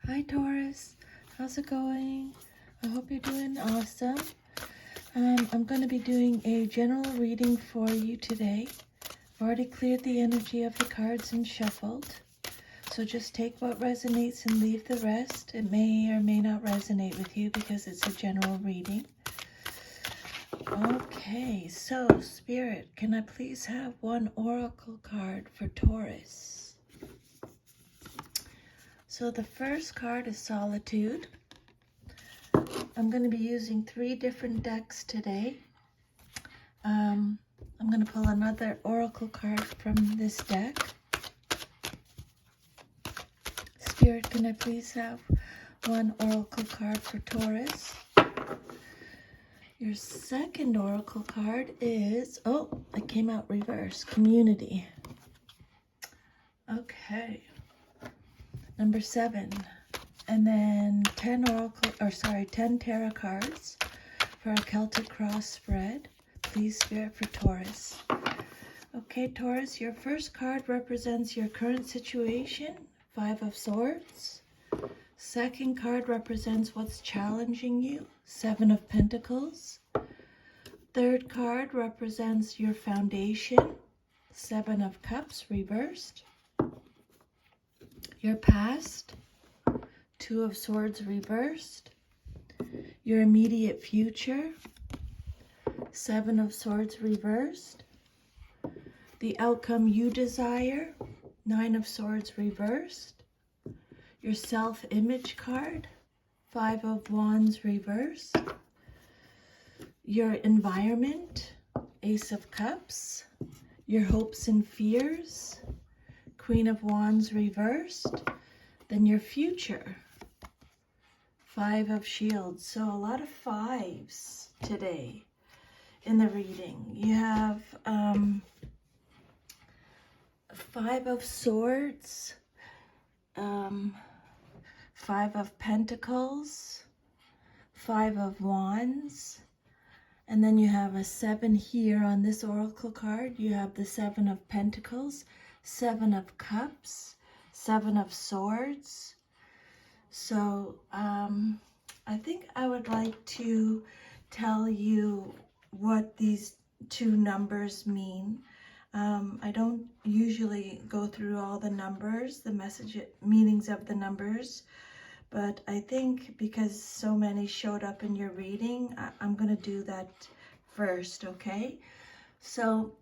Hi Taurus, how's it going? I hope you're doing awesome. I'm going to be doing a general reading for you today. I've already cleared the energy of the cards and shuffled. So just take what resonates and leave the rest. It may or may not resonate with you because it's a general reading. Okay, so Spirit, can I please have one oracle card for Taurus? So the first card is Solitude. I'm going to be using 3 different decks today. I'm going to pull another oracle card from this deck. Spirit, can I please have one oracle card for Taurus? Your second oracle card is, oh, it came out reverse, Community. Okay. Number 7. And then 10 tarot cards for a Celtic cross spread. Please, Spirit, for Taurus. Okay, Taurus, your first card represents your current situation, 5 of Swords. Second card represents what's challenging you, 7 of Pentacles. Third card represents your foundation, 7 of Cups reversed. Your past, 2 of Swords reversed. Your immediate future, 7 of Swords reversed. The outcome you desire, 9 of Swords reversed. Your self-image card, 5 of Wands reversed. Your environment, Ace of Cups. Your hopes and fears, Queen of Wands reversed. Then your future, 5 of Shields. So a lot of 5s today in the reading. You have 5 of Swords, 5 of Pentacles, 5 of Wands, and then you have a 7 here on this oracle card. You have the 7 of Pentacles, 7 of Cups, 7 of Swords. So I think I would like to tell you what these 2 numbers mean. I don't usually go through all the numbers, the meanings of the numbers, but I think because so many showed up in your reading, I'm going to do that first, okay? So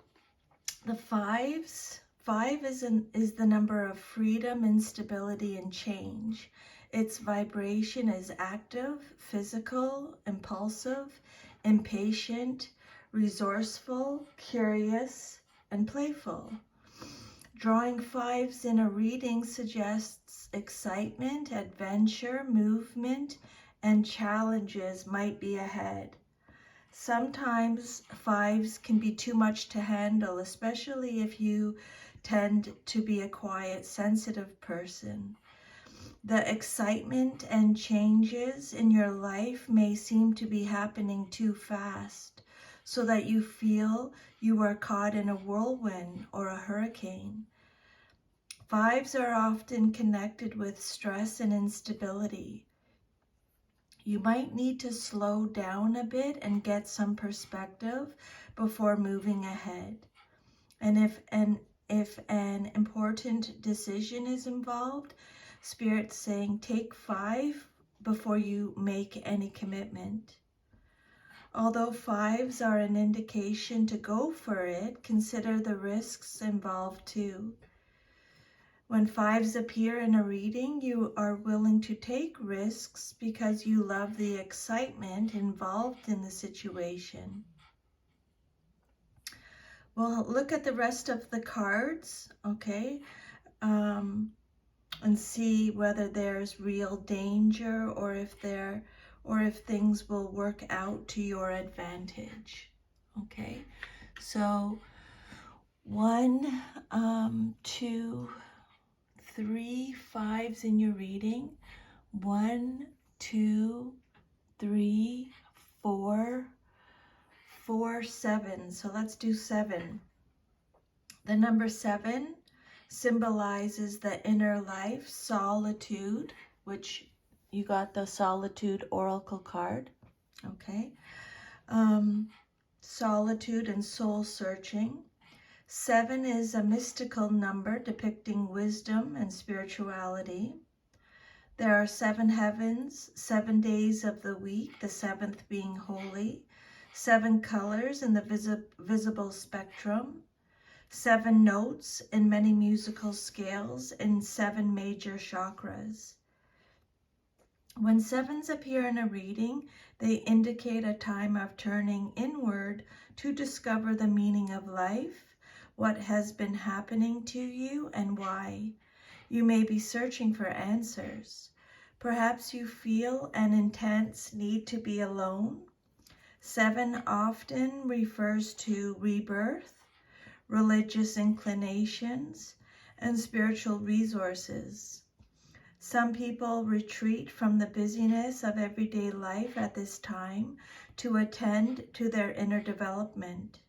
the 5s, 5 is the number of freedom, instability, and change. Its vibration is active, physical, impulsive, impatient, resourceful, curious, and playful. Drawing 5s in a reading suggests excitement, adventure, movement, and challenges might be ahead. Sometimes 5s can be too much to handle, especially if you tend to be a quiet, sensitive person. The excitement and changes in your life may seem to be happening too fast, so that you feel you are caught in a whirlwind or a hurricane. 5s are often connected with stress and instability. You might need to slow down a bit and get some perspective before moving ahead. And if an important decision is involved, Spirit's saying take 5 before you make any commitment. Although 5s are an indication to go for it, consider the risks involved too. When 5s appear in a reading, you are willing to take risks because you love the excitement involved in the situation. Well, look at the rest of the cards, okay, and see whether there's real danger or if things will work out to your advantage. Okay, so 1, 2, 3 5s in your reading. 1, 2, 3, 4, 7. So let's do 7. The number 7 symbolizes the inner life, solitude, which you got the Solitude Oracle card. Okay. Solitude and soul searching. 7 is a mystical number depicting wisdom and spirituality. There are 7 heavens, 7 days of the week, the 7th being holy, 7 colors in the visible spectrum, 7 notes in many musical scales, and 7 major chakras. When 7s appear in a reading, they indicate a time of turning inward to discover the meaning of life, what has been happening to you, and why. You may be searching for answers. Perhaps you feel an intense need to be alone. 7 often refers to rebirth, religious inclinations, and spiritual resources. Some people retreat from the busyness of everyday life at this time to attend to their inner development.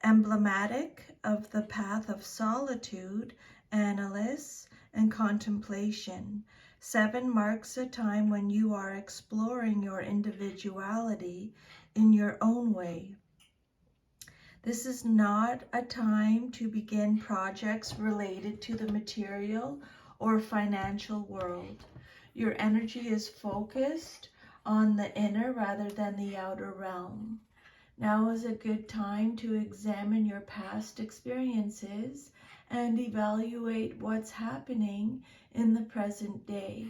Emblematic of the path of solitude, analysis, and contemplation, 7 marks a time when you are exploring your individuality in your own way. This is not a time to begin projects related to the material or financial world. Your energy is focused on the inner rather than the outer realm. Now is a good time to examine your past experiences and evaluate what's happening in the present day.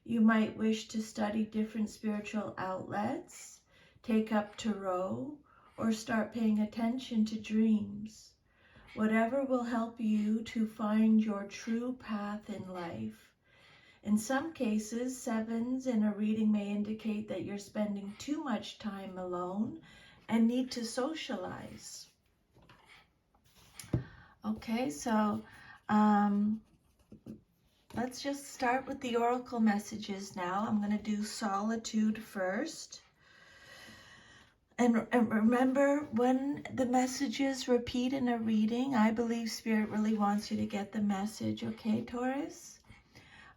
You might wish to study different spiritual outlets, take up tarot, or start paying attention to dreams. Whatever will help you to find your true path in life. In some cases, 7s in a reading may indicate that you're spending too much time alone and need to socialize. Okay, so let's just start with the oracle messages now. I'm going to do solitude first. And remember, when the messages repeat in a reading, I believe Spirit really wants you to get the message, okay, Taurus?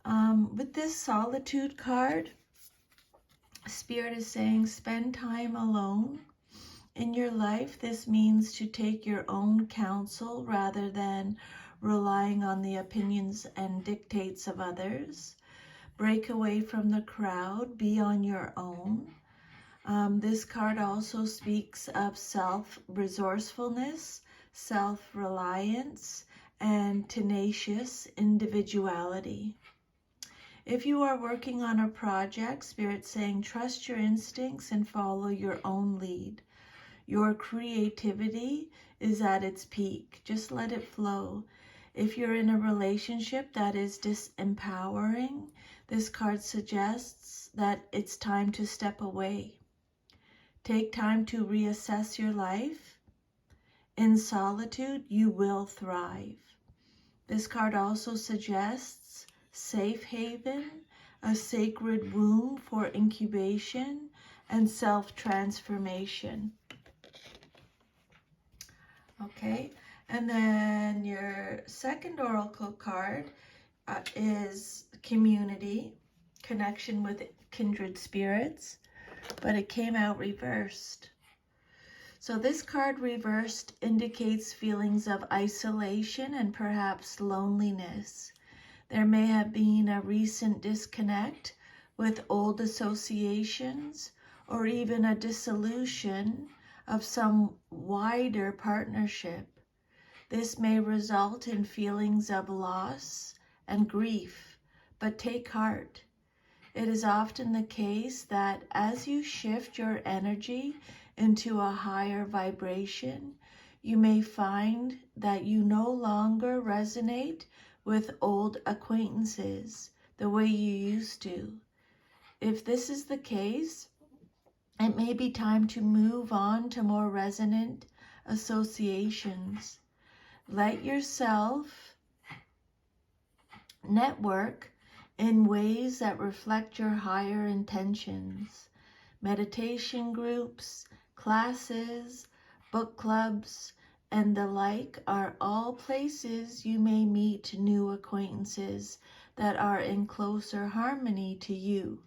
With this solitude card, Spirit is saying spend time alone. In your life, this means to take your own counsel rather than relying on the opinions and dictates of others. Break away from the crowd, be on your own. This card also speaks of self-resourcefulness, self-reliance, and tenacious individuality. If you are working on a project, Spirit's saying trust your instincts and follow your own lead. Your creativity is at its peak. Just let it flow. If you're in a relationship that is disempowering, this card suggests that it's time to step away. Take time to reassess your life. In solitude, you will thrive. This card also suggests safe haven, a sacred womb for incubation and self-transformation. Okay, and then your second oracle card is community, connection with kindred spirits, but it came out reversed. So this card reversed indicates feelings of isolation and perhaps loneliness. There may have been a recent disconnect with old associations or even a dissolution of some wider partnership. This may result in feelings of loss and grief, but take heart. It is often the case that as you shift your energy into a higher vibration, you may find that you no longer resonate with old acquaintances the way you used to. If this is the case, it may be time to move on to more resonant associations. Let yourself network in ways that reflect your higher intentions. Meditation groups, classes, book clubs, and the like are all places you may meet new acquaintances that are in closer harmony to you.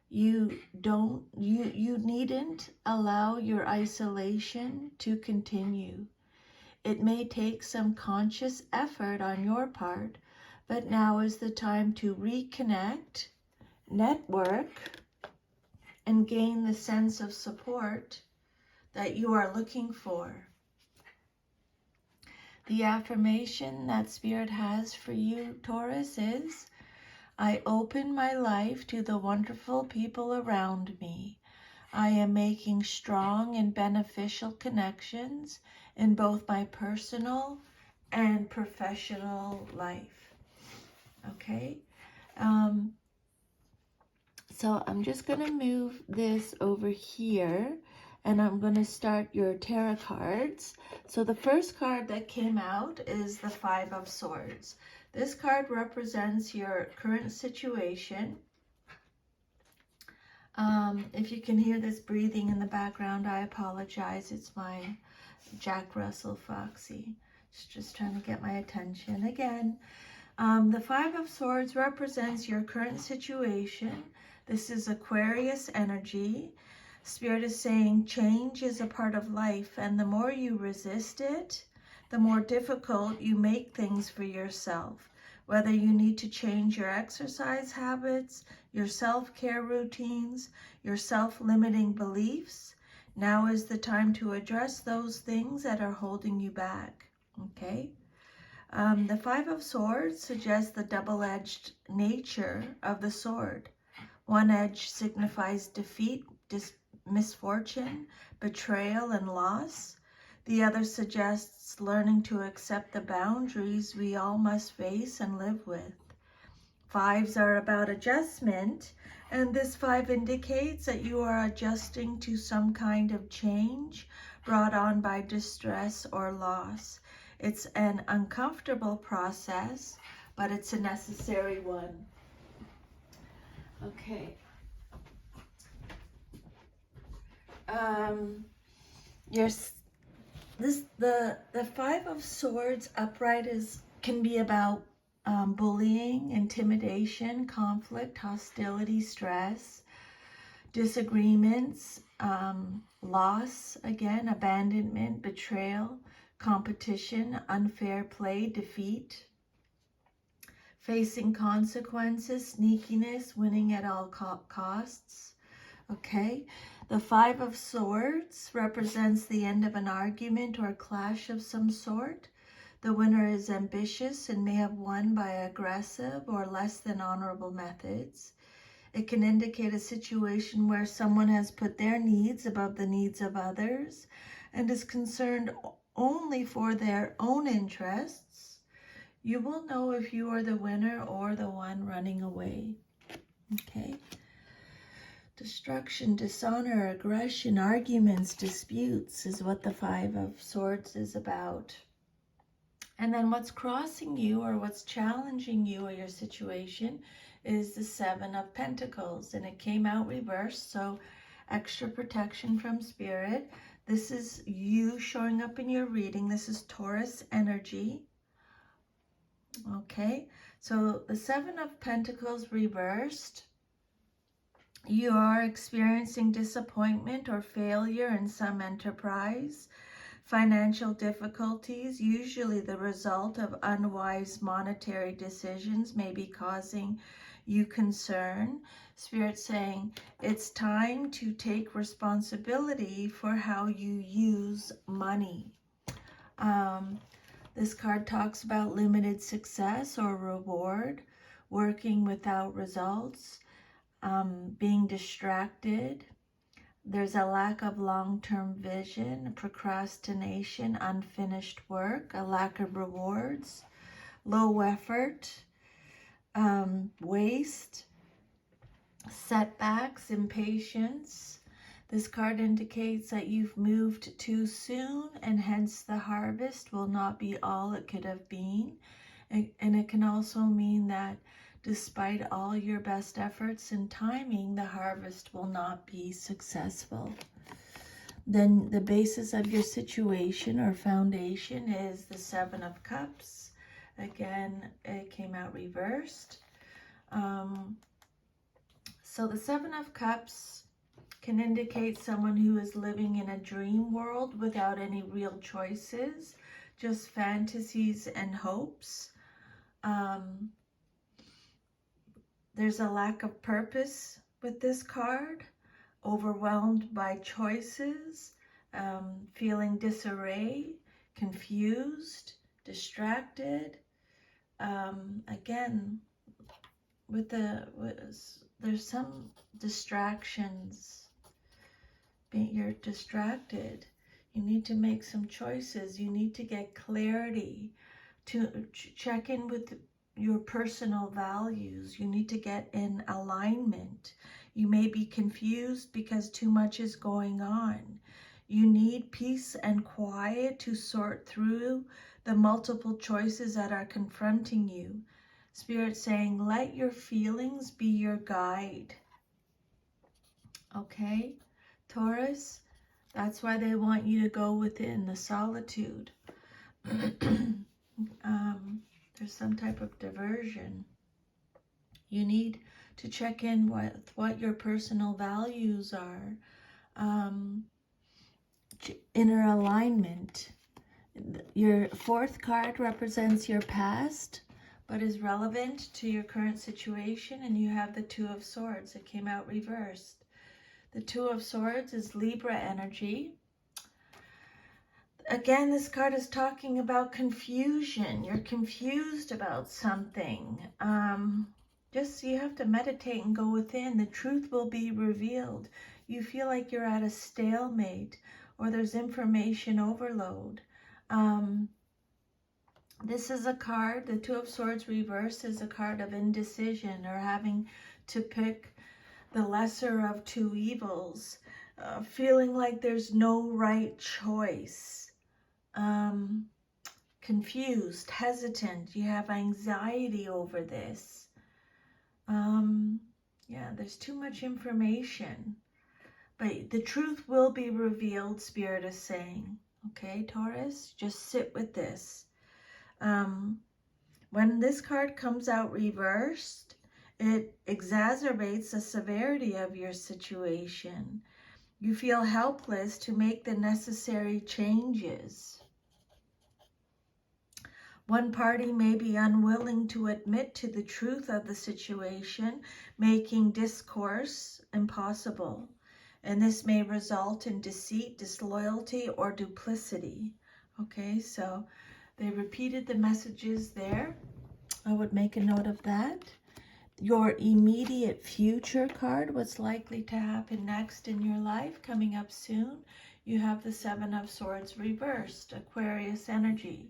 You needn't allow your isolation to continue. It may take some conscious effort on your part, but now is the time to reconnect, network, and gain the sense of support that you are looking for. The affirmation that Spirit has for you, Taurus, is, I open my life to the wonderful people around me. I am making strong and beneficial connections in both my personal and professional life. Okay? So I'm just going to move this over here, and I'm going to start your tarot cards. So the first card that came out is the Five of Swords. This card represents your current situation. If you can hear this breathing in the background, I apologize. It's my Jack Russell Foxy. It's just trying to get my attention again. The Five of Swords represents your current situation. This is Aquarius energy. Spirit is saying change is a part of life, and the more you resist it, the more difficult you make things for yourself. Whether you need to change your exercise habits, your self-care routines, your self-limiting beliefs, now is the time to address those things that are holding you back. Okay? The Five of Swords suggests the double-edged nature of the sword. One edge signifies defeat, misfortune, betrayal, and loss. The other suggests learning to accept the boundaries we all must face and live with. Fives are about adjustment, and this five indicates that you are adjusting to some kind of change brought on by distress or loss. It's an uncomfortable process, but it's a necessary one. Okay. The Five of Swords upright can be about bullying, intimidation, conflict, hostility, stress, disagreements, loss, again, abandonment, betrayal, competition, unfair play, defeat, facing consequences, sneakiness, winning at all costs. Okay, the Five of Swords represents the end of an argument or clash of some sort. The winner is ambitious and may have won by aggressive or less than honorable methods. It can indicate a situation where someone has put their needs above the needs of others and is concerned only for their own interests. You will know if you are the winner or the one running away. Okay. Destruction, dishonor, aggression, arguments, disputes is what the Five of Swords is about. And then what's crossing you or what's challenging you or your situation is the Seven of Pentacles. And it came out reversed, so extra protection from Spirit. This is you showing up in your reading. This is Taurus energy. Okay, so the Seven of Pentacles reversed. You are experiencing disappointment or failure in some enterprise. Financial difficulties, usually the result of unwise monetary decisions, may be causing you concern. Spirit saying it's time to take responsibility for how you use money. This card talks about limited success or reward, working without results, being distracted. There's a lack of long-term vision, procrastination, unfinished work, a lack of rewards, low effort, waste, setbacks, impatience. This card indicates that you've moved too soon, and hence the harvest will not be all it could have been. And it can also mean that despite all your best efforts and timing, the harvest will not be successful. Then the basis of your situation or foundation is the Seven of Cups. Again, it came out reversed. So the Seven of Cups can indicate someone who is living in a dream world without any real choices, just fantasies and hopes. There's a lack of purpose with this card, overwhelmed by choices, feeling disarray, confused, distracted. Again, there's some distractions. You're distracted. You need to make some choices. You need to get clarity, to check in with your personal values. You need to get in alignment. You may be confused because too much is going on. You need peace and quiet to sort through the multiple choices that are confronting you. Spirit saying, let your feelings be your guide. Okay, Taurus, that's why they want you to go within the solitude. There's some type of diversion. You need to check in with what your personal values are. Inner alignment. Your fourth card represents your past, but is relevant to your current situation, and you have the Two of Swords. It came out reversed. The Two of Swords is Libra energy. Again, this card is talking about confusion. You're confused about something. Just you have to meditate and go within. The truth will be revealed. You feel like you're at a stalemate, or there's information overload. This is a card, the Two of Swords reversed is a card of indecision, or having to pick the lesser of two evils, feeling like there's no right choice, confused, hesitant, you have anxiety over this. Yeah, there's too much information, but the truth will be revealed, Spirit is saying. Okay, Taurus, just sit with this. When this card comes out reversed, it exacerbates the severity of your situation. You feel helpless to make the necessary changes. One party may be unwilling to admit to the truth of the situation, making discourse impossible. And this may result in deceit, disloyalty, or duplicity. Okay, so they repeated the messages there. I would make a note of that. Your immediate future card, what's likely to happen next in your life, coming up soon. You have the Seven of Swords reversed, Aquarius energy.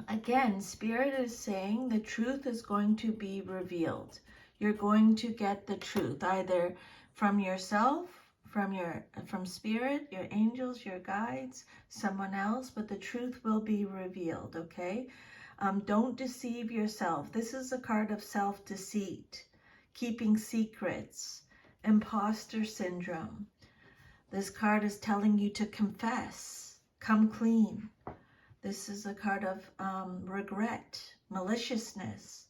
Again, Spirit is saying the truth is going to be revealed. You're going to get the truth, either from yourself, from Spirit, your angels, your guides, someone else, but the truth will be revealed, okay? Don't deceive yourself. This is a card of self-deceit, keeping secrets, imposter syndrome. This card is telling you to confess, come clean. This is a card of regret, maliciousness.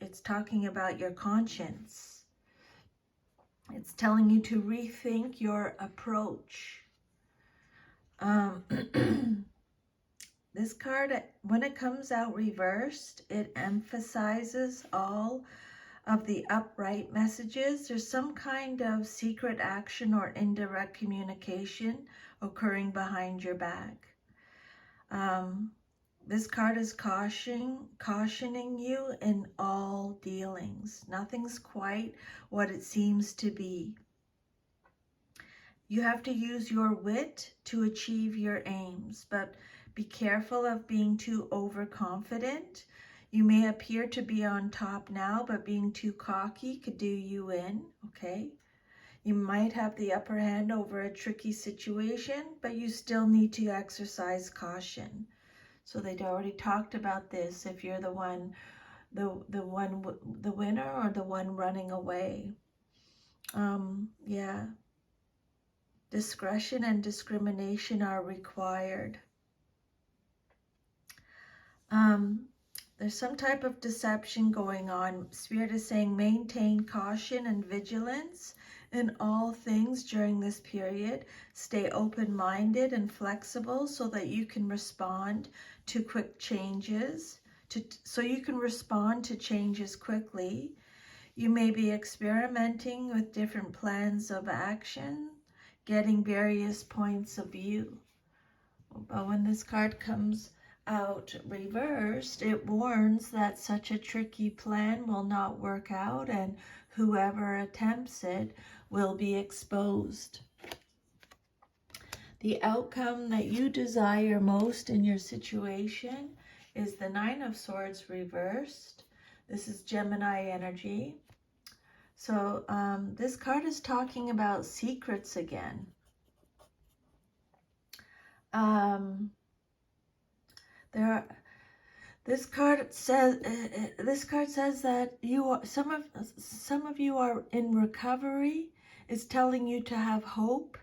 It's talking about your conscience. It's telling you to rethink your approach. This card, when it comes out reversed, it emphasizes all of the upright messages. There's some kind of secret action or indirect communication occurring behind your back. This card is cautioning you in all dealings. Nothing's quite what it seems to be. You have to use your wit to achieve your aims, but be careful of being too overconfident. You may appear to be on top now, but being too cocky could do you in, okay? You might have the upper hand over a tricky situation, but you still need to exercise caution. So they'd already talked about this, if you're the winner or the one running away. Yeah. Discretion and discrimination are required. There's some type of deception going on. Spirit is saying maintain caution and vigilance in all things during this period. Stay open-minded and flexible so that you can respond to quick changes, so you can respond to changes quickly. You may be experimenting with different plans of action, getting various points of view. But when this card comes out reversed, it warns that such a tricky plan will not work out and whoever attempts it will be exposed. The outcome that you desire most in your situation is the Nine of Swords reversed. This is Gemini energy. So this card is talking about secrets again. This card says that some of you are in recovery. It's telling you to have hope.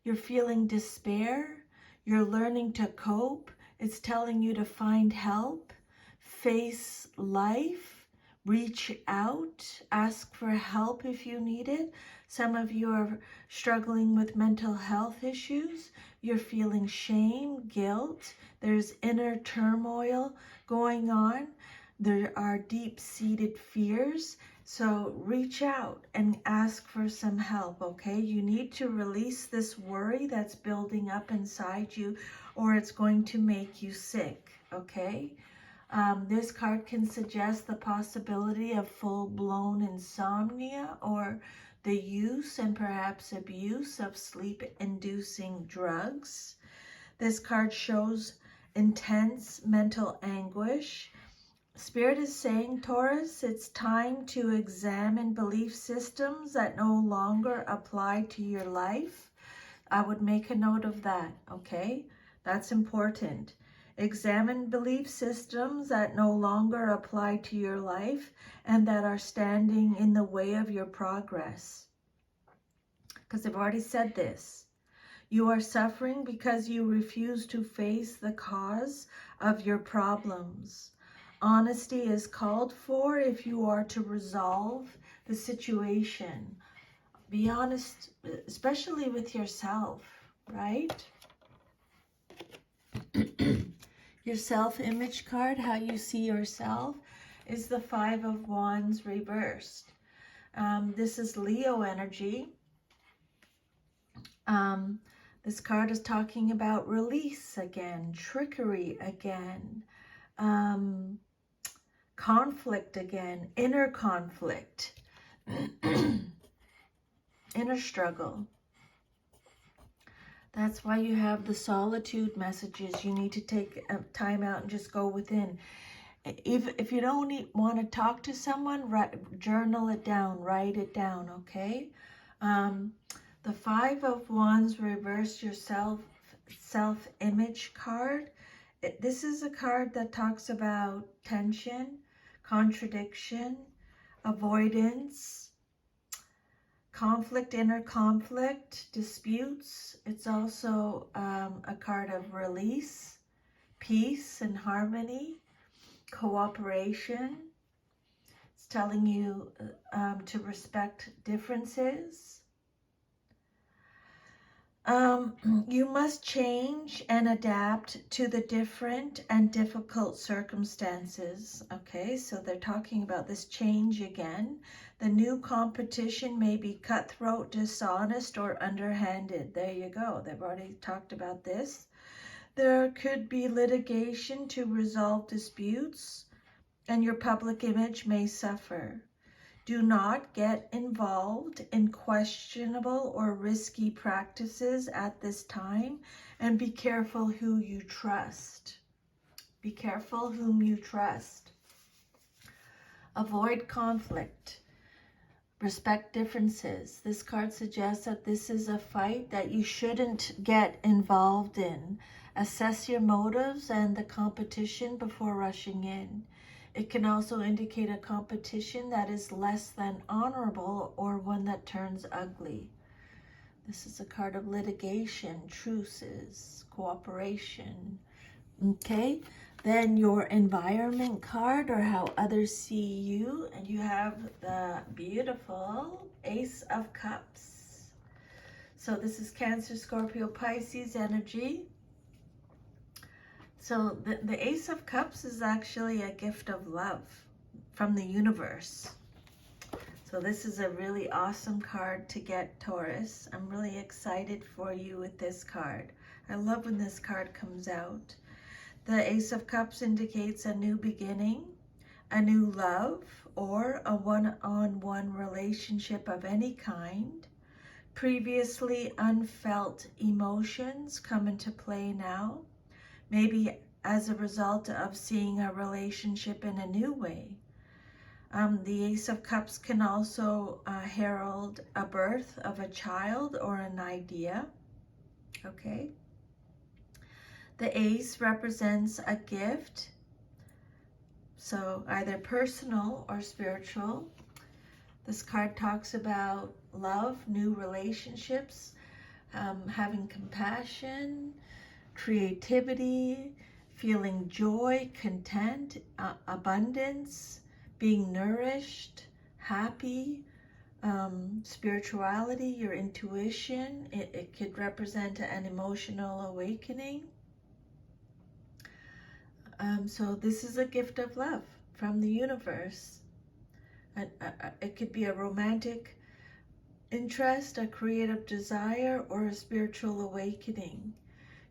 You're feeling despair. You're learning to cope. It's telling you to find help, face life, reach out, ask for help if you need it. Some of you are struggling with mental health issues. You're feeling shame, guilt. There's inner turmoil going on. There are deep-seated fears. So reach out and ask for some help, okay? You need to release this worry that's building up inside you, or it's going to make you sick, okay? This card can suggest the possibility of full-blown insomnia or the use and perhaps abuse of sleep-inducing drugs. This card shows intense mental anguish. Spirit is saying, Taurus, it's time to examine belief systems that no longer apply to your life. I would make a note of that, okay? That's important. Examine belief systems that no longer apply to your life and that are standing in the way of your progress. Because I've already said this. You are suffering because you refuse to face the cause of your problems. Honesty is called for if you are to resolve the situation. Be honest, especially with yourself, right? Your self-image card, how you see yourself, is the Five of Wands reversed. This is Leo energy. This card is talking about release again, trickery again, conflict again, inner conflict, inner struggle. That's why you have the solitude messages. You need to take time out and just go within. If you don't want to talk to someone, journal it down, write it down, okay? The Five of Wands reverse your self-image card. This is a card that talks about tension, contradiction, avoidance, conflict, inner conflict, disputes. It's also a card of release, peace and harmony, cooperation. It's telling you to respect differences. You must change and adapt to the different and difficult circumstances. Okay, so they're talking about this change again. The new competition may be cutthroat, dishonest, or underhanded. There you go. They've already talked about this. There could be litigation to resolve disputes, and your public image may suffer. Do not get involved in questionable or risky practices at this time, and be careful who you trust. Be careful whom you trust. Avoid conflict. Respect differences. This card suggests that this is a fight that you shouldn't get involved in. Assess your motives and the competition before rushing in. It can also indicate a competition that is less than honorable or one that turns ugly. This is a card of litigation, truces, cooperation. Okay, Then your environment card, or how others see you, and you have the beautiful Ace of Cups. So this is Cancer, Scorpio, Pisces energy. So the Ace of Cups is actually a gift of love from the universe. So this is a really awesome card to get, Taurus. I'm really excited for you with this card. I love when this card comes out. The Ace of Cups indicates a new beginning, a new love, or a one-on-one relationship of any kind. Previously unfelt emotions come into play now, maybe as a result of seeing a relationship in a new way. The Ace of Cups can also herald a birth of a child or an idea. Okay. The Ace represents a gift, so either personal or spiritual. This card talks about love, new relationships, having compassion, creativity, feeling joy, content, abundance, being nourished, happy, spirituality, your intuition. It could represent an emotional awakening. So this is a gift of love from the universe. It could be a romantic interest, a creative desire, or a spiritual awakening.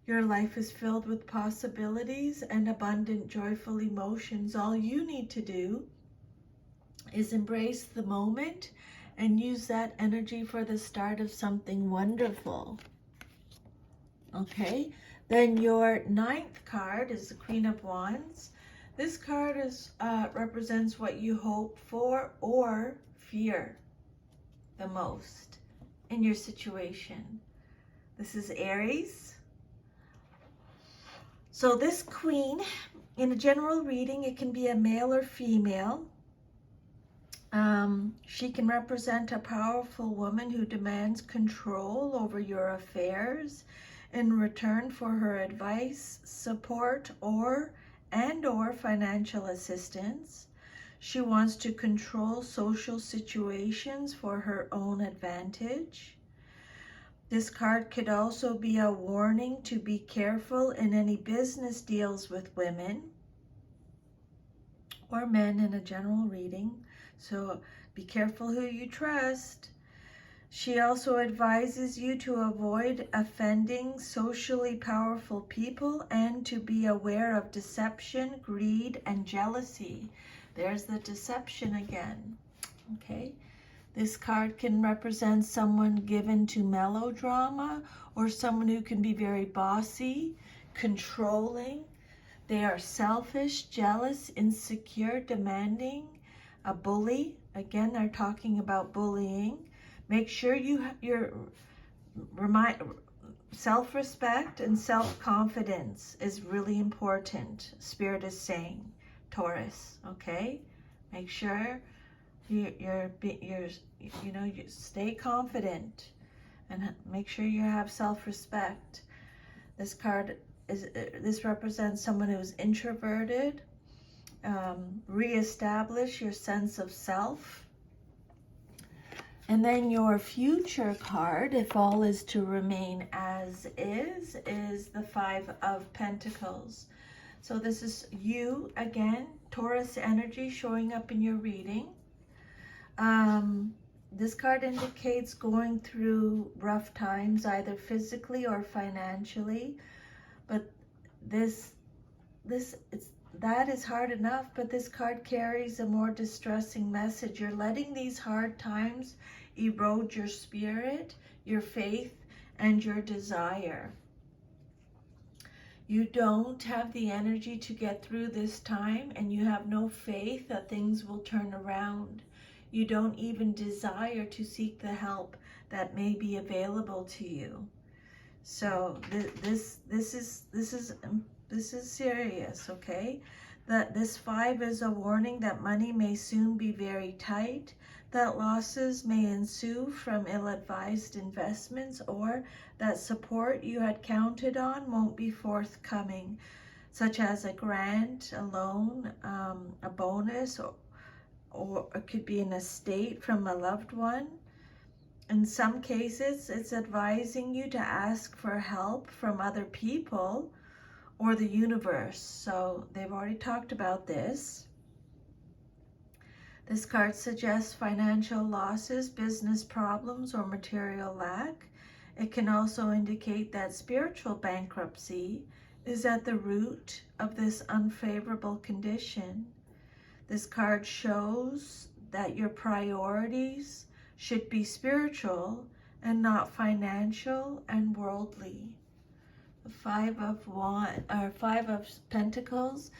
Your life is filled with possibilities and abundant, joyful emotions. All you need to do is embrace the moment and use that energy for the start of something wonderful. Okay? Then your 9th card is the Queen of Wands. This card represents what you hope for or fear the most in your situation. This is Aries. So this queen, in a general reading, it can be a male or female. She can represent a powerful woman who demands control over your affairs in return for her advice, support, or financial assistance. She wants to control social situations for her own advantage. This card could also be a warning to be careful in any business deals with women or men in a general reading. So be careful who you trust. She also advises you to avoid offending socially powerful people and to be aware of deception, greed, and jealousy. There's the deception again. Okay. This card can represent someone given to melodrama or someone who can be very bossy, controlling. They are selfish, jealous, insecure, demanding, a bully. Again, they're talking about bullying. Make sure your self-respect and self-confidence is really important. Spirit is saying, Taurus, okay? Make sure you stay confident and make sure you have self-respect. This represents someone who's introverted. Reestablish your sense of self. And then your future card, if all is to remain as is the 5 of Pentacles. So this is you again, Taurus energy showing up in your reading. This card indicates going through rough times, either physically or financially. But that is hard enough, but this card carries a more distressing message. You're letting these hard times erode your spirit, your faith, and your desire. You don't have the energy to get through this time, and you have no faith that things will turn around. You don't even desire to seek the help that may be available to you. So this is serious, okay? This 5 is a warning that money may soon be very tight, that losses may ensue from ill-advised investments, or that support you had counted on won't be forthcoming. such as a grant, a loan, a bonus, or it could be an estate from a loved one. In some cases, it's advising you to ask for help from other people or the universe. So they've already talked about this. This card suggests financial losses, business problems, or material lack. It can also indicate that spiritual bankruptcy is at the root of this unfavorable condition. This card shows that your priorities should be spiritual and not financial and worldly. The Five of Pentacles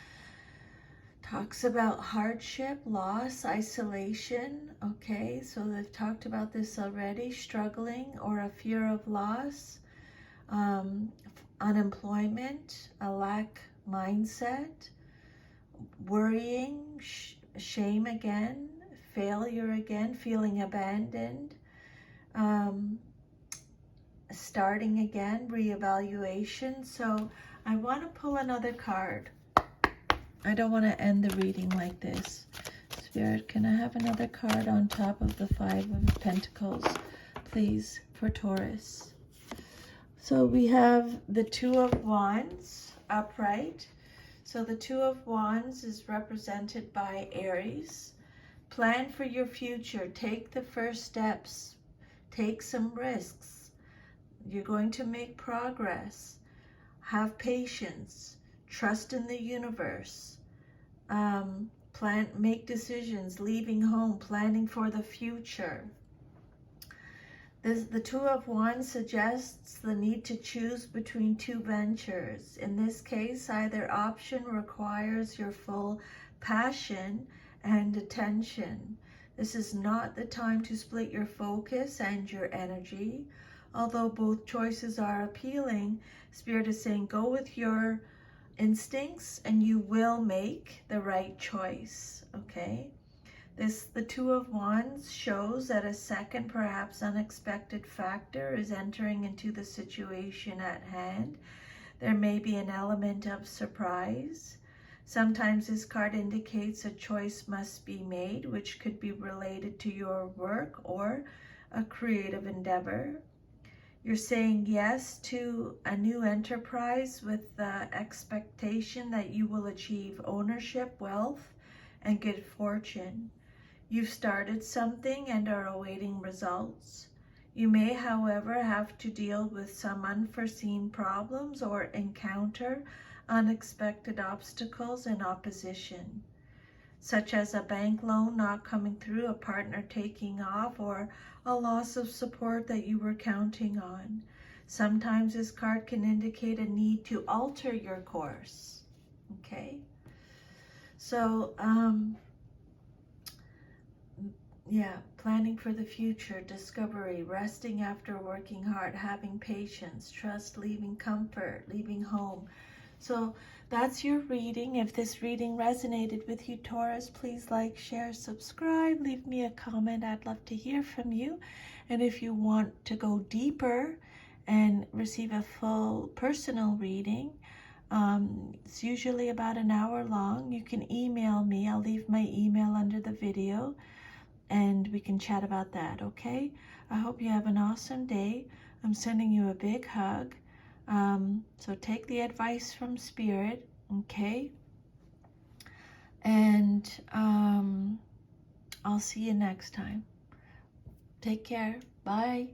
talks about hardship, loss, isolation. Okay, so they've talked about this already. Struggling or a fear of loss, unemployment, a lack mindset, worrying, shame again, failure again, feeling abandoned, starting again, reevaluation. So I want to pull another card. I don't want to end the reading like this. Spirit, can I have another card on top of the Five of Pentacles, please, for Taurus? So we have the Two of Wands upright. So the Two of Wands is represented by Aries. Plan for your future. Take the first steps. Take some risks. You're going to make progress. Have patience. Trust in the universe. Make decisions, leaving home, planning for the future. The Two of Wands suggests the need to choose between two ventures. In this case, either option requires your full passion and attention. This is not the time to split your focus and your energy. Although both choices are appealing, Spirit is saying go with your instincts and you will make the right choice. Okay, the Two of Wands shows that a second, perhaps unexpected factor is entering into the situation at hand. There may be an element of surprise. Sometimes this card indicates a choice must be made, which could be related to your work or a creative endeavor. You're saying yes to a new enterprise with the expectation that you will achieve ownership, wealth, and good fortune. You've started something and are awaiting results. You may, however, have to deal with some unforeseen problems or encounter unexpected obstacles and opposition, such as a bank loan not coming through, a partner taking off, or a loss of support that you were counting on. Sometimes this card can indicate a need to alter your course. Okay, so yeah, planning for the future, discovery, resting after working hard, having patience, trust, leaving comfort, leaving home. So that's your reading. If this reading resonated with you, Taurus, please like, share, subscribe, leave me a comment. I'd love to hear from you. And if you want to go deeper and receive a full personal reading, it's usually about an hour long. You can email me. I'll leave my email under the video and we can chat about that, okay? I hope you have an awesome day. I'm sending you a big hug. So take the advice from Spirit, okay? And I'll see you next time. Take care. Bye.